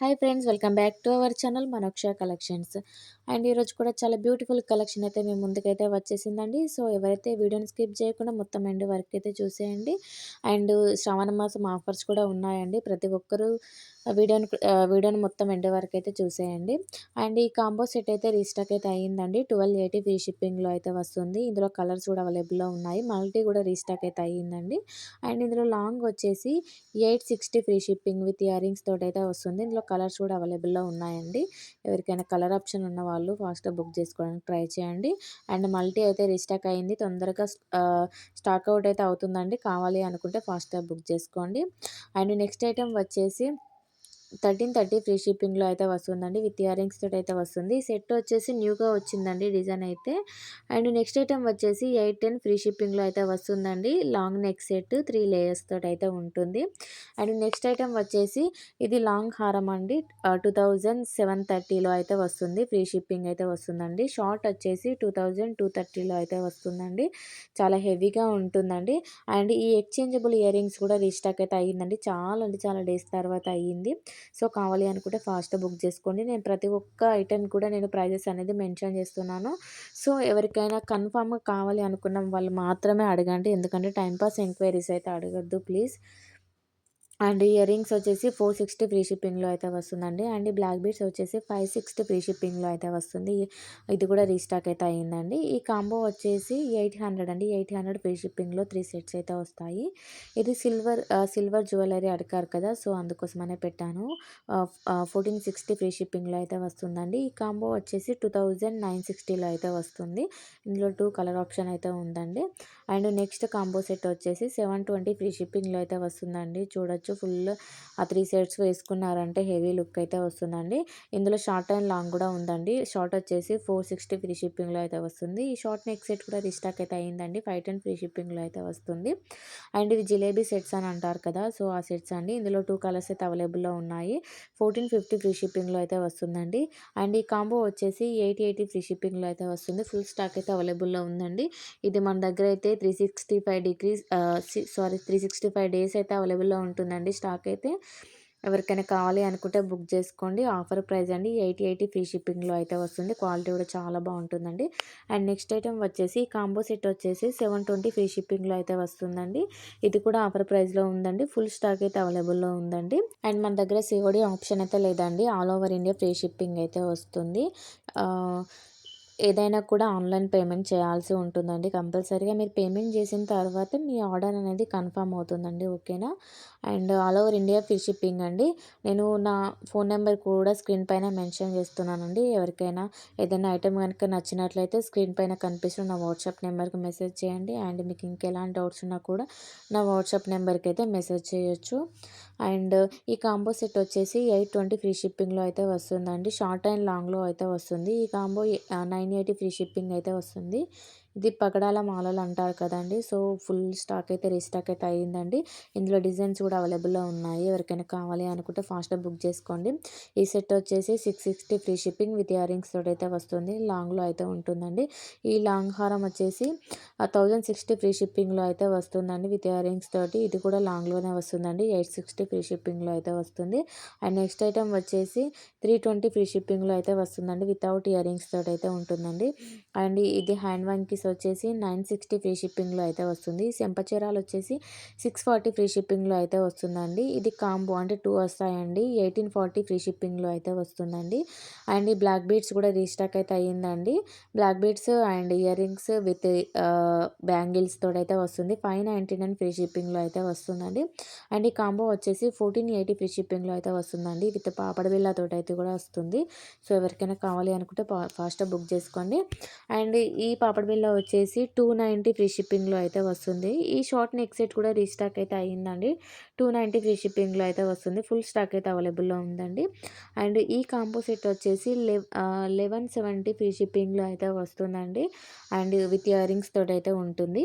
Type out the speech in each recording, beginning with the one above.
Hi friends, welcome back to our channel Manoksha collections. And ఈరోజు కూడా చాలా బ్యూటిఫుల్ కలెక్షన్ అయితే మేము ముందుకైతే వచ్చేసిందండి. సో ఎవరైతే వీడియోని స్కిప్ చేయకుండా మొత్తం ఎండ్ వరకు అయితే చూసేయండి. అండ్ శ్రావణ మాసం ఆఫర్స్ కూడా ఉన్నాయండి. ప్రతి ఒక్కరూ వీడియోని మొత్తం ఎండ్ వరకు అయితే చూసేయండి. అండ్ ఈ కాంబో సెట్ అయితే రీస్టాక్ అయితే అయ్యిందండి. 1280 ఫ్రీ షిప్పింగ్లో అయితే వస్తుంది. ఇందులో కలర్స్ కూడా అవైలబుల్లో ఉన్నాయి. మల్టీ కూడా రీస్టాక్ అయితే అయ్యిందండి. అండ్ ఇందులో లాంగ్ వచ్చేసి 860 free shipping with ear rings తోటి అయితే వస్తుంది. ఇందులో కలర్స్ కూడా అవైలబుల్లో ఉన్నాయండి. ఎవరికైనా కలర్ ఆప్షన్ ఉన్న వాళ్ళు ఫాస్ట్గా బుక్ చేసుకోవడానికి ట్రై చేయండి. అండ్ మల్టీ అయితే రీస్టాక్ అయింది. తొందరగా స్టాక్ అవుట్ అయితే అవుతుందండి. కావాలి అనుకుంటే ఫాస్ట్గా బుక్ చేసుకోండి. అండ్ నెక్స్ట్ ఐటెం వచ్చేసి 1330 ఫ్రీ షిప్పింగ్లో అయితే వస్తుందండి. విత్ ఇయర్ రింగ్స్ తోటి అయితే వస్తుంది. ఈ సెట్ వచ్చేసి న్యూగా వచ్చిందండి డిజైన్ అయితే. అండ్ నెక్స్ట్ ఐటెం వచ్చేసి 810 ఫ్రీ షిప్పింగ్లో అయితే వస్తుందండి. లాంగ్ నెక్ సెట్ 3 లేయర్స్ తోటి అయితే ఉంటుంది. అండ్ నెక్స్ట్ ఐటెం వచ్చేసి ఇది లాంగ్ హారం అండి. 2730లో అయితే వస్తుంది. ఫ్రీ షిప్పింగ్ అయితే వస్తుందండి. షార్ట్ వచ్చేసి 2230లో అయితే వస్తుందండి. చాలా హెవీగా ఉంటుందండి. అండ్ ఈ ఎక్స్చేంజబుల్ ఇయర్ రింగ్స్ కూడా రీస్టాక్ అయితే అయ్యిందండి. చాలా అంటే చాలా డేస్ తర్వాత అయ్యింది. సో కావాలి అనుకుంటే ఫాస్ట్‌గా బుక్ చేసుకోండి. నేను ప్రతి ఒక్క ఐటెమ్ కూడా నేను ప్రైజెస్ అనేది మెన్షన్ చేస్తున్నాను. సో ఎవరికైనా కన్ఫర్మ్‌గా కావాలి అనుకున్న వాళ్ళు మాత్రమే అడగండి. ఎందుకంటే టైమ్ పాస్ ఎంక్వైరీస్ అయితే అడగొద్దు ప్లీజ్. అండ్ ఇయర్ రింగ్స్ వచ్చేసి 460 ఫ్రీ షిప్పింగ్లో అయితే వస్తుందండి. అండ్ బ్లాక్ బీడ్స్ వచ్చేసి 560 ఫ్రీ షిప్పింగ్లో అయితే వస్తుంది. ఇది కూడా రీస్టాక్ అయితే అయ్యిందండి. ఈ కాంబో వచ్చేసి 800 అండి. 800 ఫ్రీ షిప్పింగ్లో 3 సెట్స్ అయితే వస్తాయి. ఇది సిల్వర్ జ్యువెలరీ అడిగారు కదా, సో అందుకోసమనే పెట్టాను. 1460 ఫ్రీ షిప్పింగ్లో అయితే వస్తుందండి. ఈ కాంబో వచ్చేసి 2960లో అయితే వస్తుంది. ఇందులో 2 కలర్ ఆప్షన్ అయితే ఉందండి. అండ్ నెక్స్ట్ కాంబో సెట్ వచ్చేసి 720 ఫ్రీ షిప్పింగ్లో అయితే వస్తుందండి. చూడొచ్చు ఫుల్ ఆ 3 సెట్స్ వేసుకున్నారంటే హెవీ లుక్ అయితే వస్తుందండి. ఇందులో షార్ట్ అండ్ లాంగ్ కూడా ఉందండి. షార్ట్ వచ్చేసి 460 ఫ్రీ షిప్పింగ్లో అయితే వస్తుంది. ఈ షార్ట్ నెక్ సెట్ కూడా రీస్టాక్ అయితే అయ్యిందండి. 510 ఫ్రీ షిప్పింగ్లో అయితే వస్తుంది. అండ్ ఇవి జిలేబీ సెట్స్ అని అంటారు కదా, సో ఆ సెట్స్ అండి. ఇందులో 2 కలర్స్ అయితే అవైలబుల్లో ఉన్నాయి. 1450 ఫ్రీ షిప్పింగ్లో అయితే వస్తుందండి. అండ్ ఈ కాంబో వచ్చేసి 880 ఫ్రీ షిప్పింగ్లో అయితే వస్తుంది. ఫుల్ స్టాక్ అయితే అవైలబుల్లో ఉందండి. ఇది మన దగ్గర అయితే 365 డేస్ అయితే అవైలబుల్లో ఉంటుందండి స్టాక్ అయితే. ఎవరికైనా కావాలి అనుకుంటే బుక్ చేసుకోండి. ఆఫర్ ప్రైస్ అండి. 880 ఫ్రీ షిప్పింగ్లో అయితే వస్తుంది. క్వాలిటీ కూడా చాలా బాగుంటుందండి. అండ్ నెక్స్ట్ ఐటెం వచ్చేసి కాంబో సెట్ వచ్చేసి 720 ఫ్రీ షిప్పింగ్లో అయితే వస్తుందండి. ఇది కూడా ఆఫర్ ప్రైస్లో ఉందండి. ఫుల్ స్టాక్ అయితే అవైలబుల్లో ఉందండి. అండ్ మన దగ్గర సిఓడి ఆప్షన్ అయితే లేదండి. All over India free shipping అయితే వస్తుంది. ఆ, ఏదైనా కూడా ఆన్లైన్ పేమెంట్ చేయాల్సి ఉంటుందండి. కంపల్సరీగా మీరు పేమెంట్ చేసిన తర్వాత మీ ఆర్డర్ అనేది కన్ఫర్మ్ అవుతుందండి. ఓకేనా. And all over India free shipping అండి. నేను నా ఫోన్ నెంబర్ కూడా స్క్రీన్ పైన మెన్షన్ చేస్తున్నానండి. ఎవరికైనా ఏదైనా ఐటెం కనుక నచ్చినట్లయితే స్క్రీన్ పైన కనిపిస్తున్న నా వాట్సాప్ నెంబర్కి మెసేజ్ చేయండి. అండ్ మీకు ఇంకెలాంటి డౌట్స్ ఉన్నా కూడా నా వాట్సాప్ నెంబర్కి అయితే మెసేజ్ చేయొచ్చు. అండ్ ఈ కాంబో సెట్ వచ్చేసి 820 ఫ్రీ షిప్పింగ్లో అయితే వస్తుందండి. షార్ట్ అండ్ లాంగ్లో అయితే వస్తుంది. ఈ కాంబో 980 ఫ్రీ షిప్పింగ్ అయితే వస్తుంది. ఇది పగడాల మాలలు అంటారు కదండి, సో ఫుల్ స్టాక్ అయితే రీస్టాక్ అయితే అయ్యిందండి. ఇందులో డిజైన్స్ కూడా అవైలబుల్లో ఉన్నాయి. ఎవరికైనా కావాలి అనుకుంటే ఫాస్ట్గా బుక్ చేసుకోండి. ఈ సెట్ వచ్చేసి 660 free shipping with ear rings తోటి అయితే వస్తుంది. లాంగ్లో అయితే ఉంటుందండి. ఈ లాంగ్ హారం వచ్చేసి 1060 ఫ్రీ షిప్పింగ్లో అయితే వస్తుందండి విత్ ఇయర్ రింగ్స్ తోటి. ఇది కూడా లాంగ్లోనే వస్తుందండి. 860 ఫ్రీ షిప్పింగ్లో అయితే వస్తుంది. అండ్ నెక్స్ట్ ఐటమ్ వచ్చేసి 320 ఫ్రీ షిప్పింగ్లో అయితే వస్తుందండి. వితౌట్ ఇయర్ రింగ్స్ తోటి అయితే ఉంటుందండి. అండ్ ఇది హ్యాండ్ వంకీస్ వచ్చేసి 960 ఫ్రీ షిప్పింగ్లో అయితే వస్తుంది. చెంపచీరాలు వచ్చేసి 640 ఫ్రీ షిప్పింగ్లో అయితే వస్తుందండి. ఇది కాంబో అంటే 2 వస్తాయండి. 1840 ఫ్రీ షిప్పింగ్లో అయితే వస్తుందండి. అండ్ ఈ బ్లాక్ బీడ్స్ కూడా రీస్టాక్ అయితే అయ్యిందండి. Black beads and earrings with bangles తోడైతే వస్తుంది. 599 ఫ్రీ షిప్పింగ్లో అయితే వస్తుందండి. అండ్ ఈ కాంబో వచ్చేసి 1480 ఫ్రీ షిప్పింగ్లో అయితే వస్తుందండి. విత్ పాపడ బిళ్ళ తోటి అయితే కూడా వస్తుంది. సో ఎవరికైనా కావాలి అనుకుంటే ఫాస్ట్గా బుక్ చేసుకోండి. అండ్ ఈ పాపడ బిళ్ళ వచ్చేసి 290 ఫ్రీ షిప్పింగ్లో అయితే వస్తుంది. ఈ షార్ట్ నెక్ సెట్ కూడా రీస్టాక్ అయితే అయ్యిందండి. 290 ఫ్రీ షిప్పింగ్లో అయితే వస్తుంది. ఫుల్ స్టాక్ అయితే అవైలబుల్లో ఉందండి. అండ్ ఈ కాంబో సెట్ వచ్చేసి 1170 ఫ్రీ షిప్పింగ్లో అయితే వస్తుందండి. అండ్ విత్ ఇయర్ రింగ్స్ తోటి అయితే ఉంటుంది.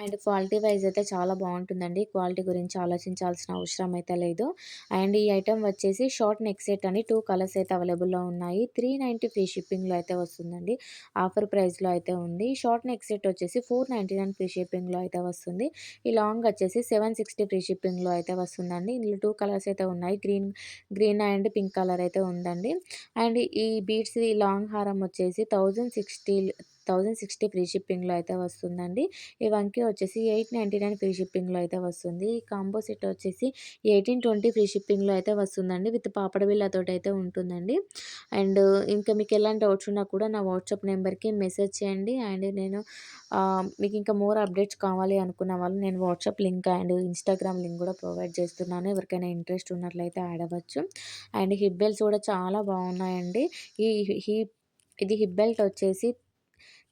అండ్ క్వాలిటీ వైజ్ అయితే చాలా బాగుంటుందండి. క్వాలిటీ గురించి ఆలోచించాల్సిన అవసరం అయితే లేదు. అండ్ ఈ ఐటెమ్ వచ్చేసి షార్ట్ నెక్ సెట్ అని 2 కలర్స్ అయితే అవైలబుల్‌లో ఉన్నాయి. 390 ఫ్రీ షిప్పింగ్‌లో అయితే వస్తుందండి. ఆఫర్ ప్రైస్‌లో అయితే ఉంది. షార్ట్ నెక్ సెట్ వచ్చేసి 499 ఫ్రీ షిప్పింగ్‌లో అయితే వస్తుంది. ఈ లాంగ్ వచ్చేసి 760 ఫ్రీ షిప్పింగ్‌లో అయితే వస్తుందండి. ఇందులో 2 కలర్స్ అయితే ఉన్నాయి. Green green and pink colour అయితే ఉందండి. అండ్ ఈ బీడ్స్ ఈ లాంగ్ హారం వచ్చేసి 1060 ఫ్రీ షిప్పింగ్‌లో అయితే వస్తుందండి. ఈ వంకీ వచ్చేసి 899 ఫ్రీ షిప్పింగ్‌లో అయితే వస్తుంది. ఈ కాంబో సెట్ వచ్చేసి 1820 ఫ్రీ షిప్పింగ్‌లో అయితే వస్తుందండి. విత్ పాపడ బిళ్ళతోటైతే ఉంటుందండి. అండ్ ఇంకా మీకు ఎలాంటి డౌట్స్ ఉన్నా కూడా నా వాట్సాప్ నెంబర్‌కి మెసేజ్ చేయండి. అండ్ నేను మీకు ఇంకా మోర్ అప్డేట్స్ కావాలి అనుకున్న వాళ్ళు నేను WhatsApp link and Instagram link కూడా ప్రొవైడ్ చేస్తున్నాను. ఎవరికైనా ఇంట్రెస్ట్ ఉన్నట్లయితే యాడ్ అవ్వచ్చు. అండ్ హిప్ బెల్ట్స్ కూడా చాలా బాగున్నాయండి. ఈ హిప్ ఇది హిప్ బెల్ట్ వచ్చేసి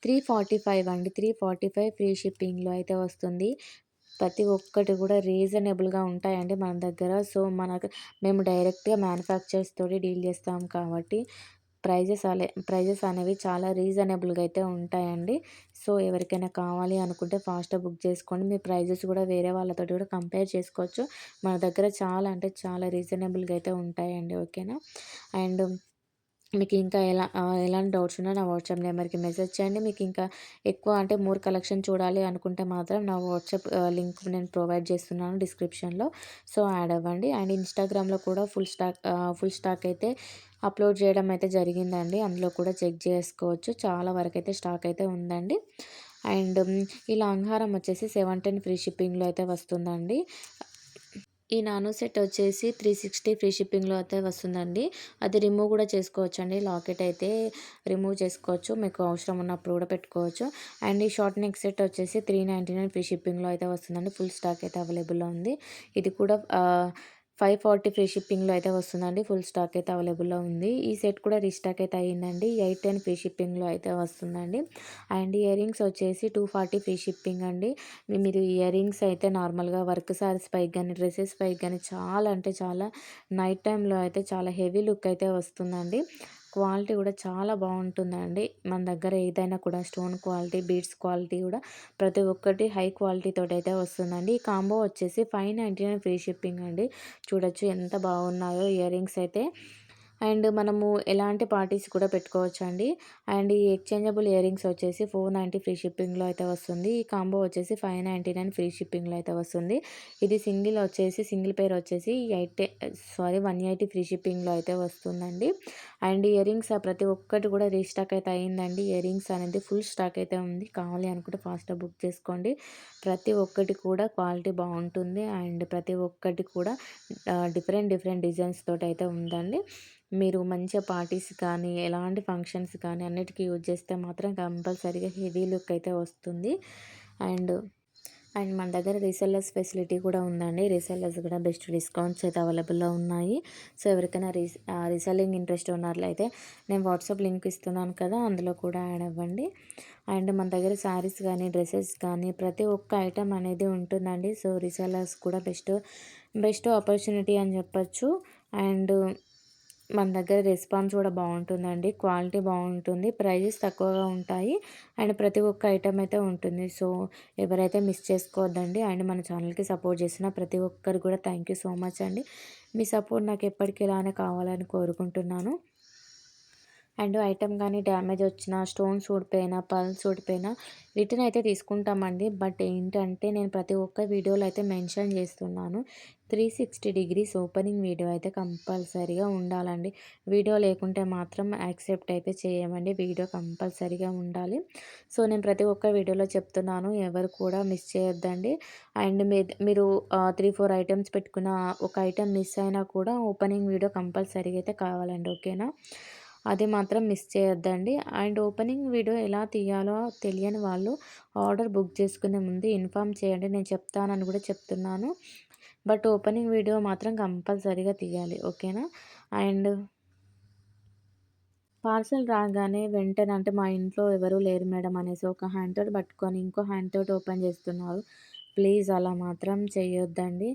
345 అండి. 345 ఫ్రీ షిప్పింగ్‌లో అయితే వస్తుంది. ప్రతి ఒక్కటి కూడా రీజనబుల్‌గా ఉంటాయండి మన దగ్గర. సో, మేము డైరెక్ట్‌గా మ్యానుఫ్యాక్చరర్స్ తోటి డీల్ చేస్తాం కాబట్టి ప్రైజెస్ అనేవి చాలా రీజనబుల్‌గా అయితే ఉంటాయండి. సో, ఎవరికైనా కావాలి అనుకుంటే ఫాస్ట్‌గా బుక్ చేసుకోండి. మీ ప్రైజెస్ కూడా వేరే వాళ్ళతోటి కూడా కంపేర్ చేసుకోవచ్చు. మన దగ్గర చాలా అంటే చాలా రీజనబుల్‌గా అయితే ఉంటాయండి. ఓకేనా? అండ్ మీకు ఇంకా ఎలాంటి డౌట్స్ ఉన్నా నా వాట్సాప్ నెంబర్‌కి మెసేజ్ చేయండి. మీకు ఇంకా ఎక్కువ అంటే మోర్ కలెక్షన్ చూడాలి అనుకుంటే మాత్రం నా వాట్సాప్ లింక్ నేను ప్రొవైడ్ చేస్తున్నాను డిస్క్రిప్షన్‌లో. సో, యాడ్ అవ్వండి. అండ్ ఇన్‌స్టాగ్రామ్‌లో కూడా ఫుల్ స్టాక్ అయితే అప్‌లోడ్ చేయడం అయితే జరిగిందండి. అందులో కూడా చెక్ చేసుకోవచ్చు. చాలా వరకైతే స్టాక్ అయితే ఉందండి. అండ్ ఈ లాంగ్ హారం వచ్చేసి 710 ఫ్రీ షిప్పింగ్‌లో అయితే వస్తుందండి. ఈ నానో సెట్ వచ్చేసి 360 ఫ్రీ షిప్పింగ్‌లో అయితే వస్తుందండి. అది రిమూవ్ కూడా చేసుకోవచ్చండి. లాకెట్ అయితే రిమూవ్ చేసుకోవచ్చు. మీకు అవసరం ఉన్నప్పుడు కూడా పెట్టుకోవచ్చు. అండ్ ఈ షార్ట్ నెక్ సెట్ వచ్చేసి 399 ఫ్రీ షిప్పింగ్‌లో అయితే వస్తుందండి. ఫుల్ స్టాక్ అయితే అవైలబుల్‌లో ఉంది. ఇది కూడా 540 ఫ్రీ షిప్పింగ్‌లో అయితే వస్తుందండి. ఫుల్ స్టాక్ అయితే అవైలబుల్‌లో ఉంది. ఈ సెట్ కూడా రీస్టాక్ అయితే అయ్యిందండి. 810 ఫ్రీ షిప్పింగ్‌లో అయితే వస్తుందండి. అండ్ ఇయర్ రింగ్స్ వచ్చేసి 240 ఫ్రీ షిప్పింగ్ అండి. మీరు ఇయర్ రింగ్స్ అయితే నార్మల్‌గా వర్క్ సారీస్ పైకి గానీ, డ్రెసెస్ పైకి గానీ చాలా అంటే చాలా నైట్ టైమ్‌లో అయితే చాలా హెవీ లుక్ అయితే వస్తుందండి. క్వాలిటీ కూడా చాలా బాగుంటుందండి. మన దగ్గర ఏదైనా కూడా స్టోన్ క్వాలిటీ, బీడ్స్ క్వాలిటీ కూడా ప్రతి ఒక్కటి హై క్వాలిటీ తోటైతే వస్తుందండి. ఈ కాంబో వచ్చేసి 599 ఫ్రీ షిప్పింగ్ అండి. చూడొచ్చు ఎంత బాగున్నాయో ఇయర్ రింగ్స్ అయితే. అండ్ మనము ఎలాంటి పార్టీస్ కూడా పెట్టుకోవచ్చండి. అండ్ ఈ ఎక్స్చేంజబుల్ ఇయర్ రింగ్స్ వచ్చేసి 490 ఫ్రీ షిప్పింగ్‌లో అయితే వస్తుంది. ఈ కాంబో వచ్చేసి 599 ఫ్రీ షిప్పింగ్‌లో అయితే వస్తుంది. ఇది సింగిల్ పెయిర్ వచ్చేసి 180 ఫ్రీ షిప్పింగ్‌లో అయితే వస్తుందండి. అండ్ ఇయర్ రింగ్స్ ప్రతి ఒక్కటి కూడా రీస్టాక్ అయితే అయిందండి. ఇయర్ రింగ్స్ అనేది ఫుల్ స్టాక్ అయితే ఉంది. కావాలి అనుకుంటే ఫాస్ట్‌గా బుక్ చేసుకోండి. ప్రతి ఒక్కటి కూడా క్వాలిటీ బాగుంటుంది. అండ్ ప్రతి ఒక్కటి కూడా డిఫరెంట్ డిజైన్స్ తోటైతే ఉందండి. మీరు మంచిగా పార్టీస్ కానీ, ఎలాంటి ఫంక్షన్స్ కానీ అన్నిటికి యూజ్ చేస్తే మాత్రం కంపల్సరీగా హెవీ లుక్ అయితే వస్తుంది. అండ్ అండ్ మన దగ్గర రీసెల్లర్స్ ఫెసిలిటీ కూడా ఉందండి. రీసెల్లర్స్ కూడా బెస్ట్ డిస్కౌంట్స్ అయితే అవైలబుల్‌లో ఉన్నాయి. సో, ఎవరికైనా రీసెల్లింగ్ ఇంట్రెస్ట్ ఉన్నట్లయితే నేను వాట్సాప్ లింక్ ఇస్తున్నాను కదా! అందులో కూడా యాడ్ అవ్వండి. అండ్ మన దగ్గర శారీస్ కానీ, డ్రెసెస్ కానీ ప్రతి ఒక్క ఐటెం అనేది ఉంటుందండి. సో, రీసెల్లర్స్ కూడా బెస్ట్ ఆపర్చునిటీ అని చెప్పొచ్చు. అండ్ మన దగ్గర రెస్పాన్స్ కూడా బాగుంటుందండి. క్వాలిటీ బాగుంటుంది. ప్రైజెస్ తక్కువగా ఉంటాయి. అండ్ ప్రతి ఒక్క ఐటెం అయితే ఉంటుంది. సో, ఎవరైతే మిస్ చేసుకోవద్దండి. అండ్ మన ఛానల్‌కి సపోర్ట్ చేసిన ప్రతి ఒక్కరికి కూడా థ్యాంక్ యూ సో మచ్ అండి. మీ సపోర్ట్ నాకు ఎప్పటికి ఇలానే కావాలని కోరుకుంటున్నాను. అండ్ ఐటెమ్ కానీ డ్యామేజ్ వచ్చినా, స్టోన్స్ ఊడిపోయినా, పర్ల్స్ ఊడిపోయినా రిటర్న్ అయితే తీసుకుంటామండి. బట్ ఏంటంటే నేను ప్రతి ఒక్క వీడియోలో అయితే మెన్షన్ చేస్తున్నాను. 360 డిగ్రీస్ ఓపెనింగ్ వీడియో అయితే కంపల్సరీగా ఉండాలండి. వీడియో లేకుంటే మాత్రం యాక్సెప్ట్ అయితే చేయమండి. వీడియో కంపల్సరీగా ఉండాలి. సో, నేను ప్రతి ఒక్క వీడియోలో చెప్తున్నాను. ఎవరు కూడా మిస్ చేయొద్దండి. అండ్ మీరు 3, 4 ఐటెమ్స్ పెట్టుకున్న ఒక ఐటెమ్ మిస్ అయినా కూడా ఓపెనింగ్ వీడియో కంపల్సరీగా అయితే కావాలండి. ఓకేనా? అది మాత్రం మిస్ చేయొద్దండి. అండ్ ఓపెనింగ్ వీడియో ఎలా తీయాలో తెలియని వాళ్ళు ఆర్డర్ బుక్ చేసుకునే ముందు ఇన్ఫార్మ్ చేయండి. నేను చెప్తానని కూడా చెప్తున్నాను. బట్ ఓపెనింగ్ వీడియో మాత్రం కంపల్సరీగా తీయాలి. ఓకేనా? అండ్ పార్సెల్ రాగానే వెంటనే అంటే మా ఇంట్లో ఎవరు లేరు మేడం అనేసి ఒక హ్యాండ్‌తోటి పట్టుకొని ఇంకో హ్యాండ్‌తోటి ఓపెన్ చేస్తున్నారు. ప్లీజ్ అలా మాత్రం చేయొద్దండి.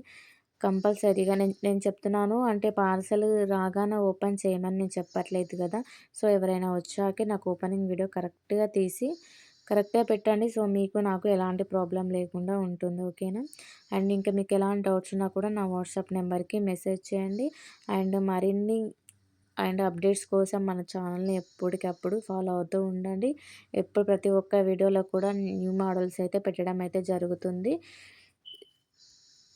కంపల్సరీగా నేను నేను చెప్తున్నాను అంటే పార్సెల్ రాగానే ఓపెన్ చేయమని నేను చెప్పట్లేదు కదా! సో, ఎవరైనా వచ్చాకే నాకు ఓపెనింగ్ వీడియో కరెక్ట్‌గా తీసి కరెక్ట్‌గా పెట్టండి. సో, మీకు నాకు ఎలాంటి ప్రాబ్లమ్ లేకుండా ఉంటుంది. ఓకేనా? అండ్ ఇంకా మీకు ఎలాంటి డౌట్స్ ఉన్నా కూడా నా వాట్సాప్ నెంబర్‌కి మెసేజ్ చేయండి. అండ్ మరిన్ని అప్డేట్స్ కోసం మన ఛానల్‌ని ఎప్పటికప్పుడు ఫాలో అవుతూ ఉండండి. ప్రతి ఒక్క వీడియోలో కూడా న్యూ మోడల్స్ అయితే పెట్టడం అయితే జరుగుతుంది.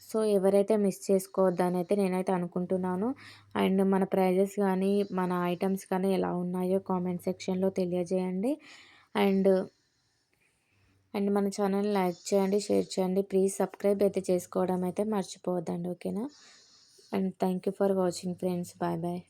సో, ఎవరైతే మిస్ చేసుకోవద్దనైతే నేనైతే అనుకుంటున్నాను. అండ్ మన ప్రైజెస్ గానీ, మన ఐటెమ్స్ కానీ ఎలా ఉన్నాయో కామెంట్ సెక్షన్‌లో తెలియజేయండి. అండ్ మన ఛానల్‌ని లైక్ చేయండి, షేర్ చేయండి. ప్లీజ్ సబ్స్క్రైబ్ అయితే చేసుకోవడం అయితే మర్చిపోవద్దండి. ఓకేనా? And thank you for watching friends. Bye bye.